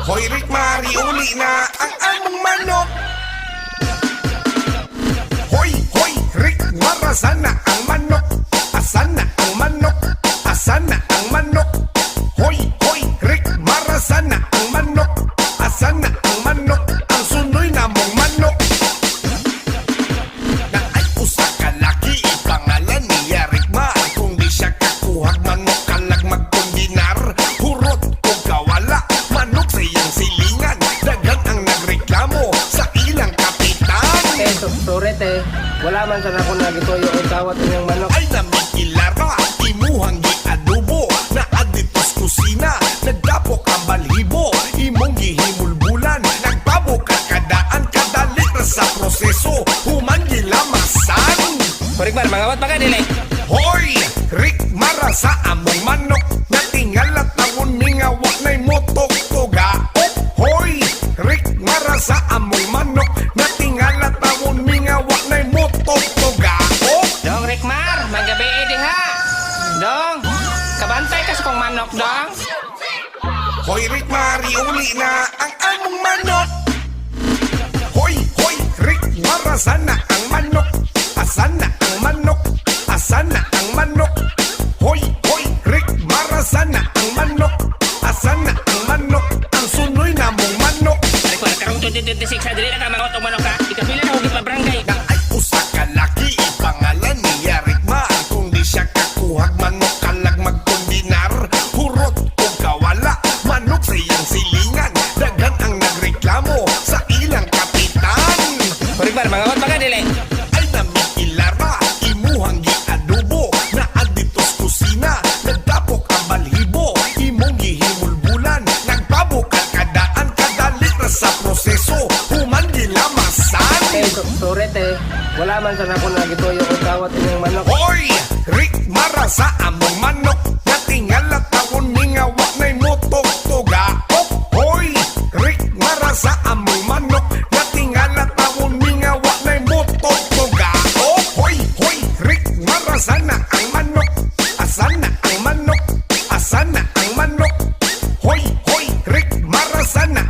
Hoy Rick Mari, uli na ang among manok. Hoy, hoy, Rick, marasana ang manok. Asana ang manok, asana ang manok. Hoy, hoy, Rick, marasana ang manok. Asana ang manok, ang sunoy namong manok. Na ay usa ka laki, ipangalan niya Rick Mar. Kung di siya kakuhag manok, kalag magkundinar. Hurot o kawala, manok siyang silingan. Dagan ang nagreklamo sa ilang kapitan. Sorry te, wala man sana ako nagituyo o tawat inyong manok. Ay namikilara, imuhang giadobo. Na aditos kusina, nagdapok ang balhibo. Imong gihimulbulan, nagpabok ka kadaan. Kadali na sa proseso, human gilamasan. Kurigmar, mangawat pa ka dili. Hoy, Rick Mara sa among manok. Natingal at tawon mingawa na'y motok tugaok. Hoy, Rick Mara sa among manok. Natingal at tawon mingawa na'y motok tugaok. Dong Rickmar, magabi eding ha. Dong, kabantay ka sa kong manok dong. Hoy Rick Mari, uli na ang among manok. Hoy, hoy, Rick Mara sana ang manok. Asana ang manok, asana ang manok. Hoy, hoy, Rick Mara sana ang manok. Asana ang manok, ang sunoy namong manok. Ay ko karong 2026 ha, dili na ka mangot o manok ha. Ikapila na hugi pa barangay. Na ay usa ka laki, ipangalan niya Rick Mar. Kung di siya kakuhag manok, kalag magkundinar. Hurot o kawala, manok siyang silingan. Dagan ang nagreklamo sa ilang kapitan. Kurigmar, mangawat pa ka dili. Ay namikilara, imuhang giadobo. Na aditos kusina, nagdapok ang balhibo. Imong gihimulbulan, nagpabok ang kadaan. Kadali na sa proseso, human gilamasan. Sorry te, wala man sana ako nagituyo o tawat inyong manok. Hoy, Rick Mara sa among manok. Natingal at tawon mingawa na'y motok tugaok. Hoy, Rick Mara sa among manok. Natingal at tawon mingawa na'y motok tugaok. Hoy, hoy, Rick Mara sana ang manok. Asana ang manok, asana ang manok. Hoy, hoy, Rick Mara sana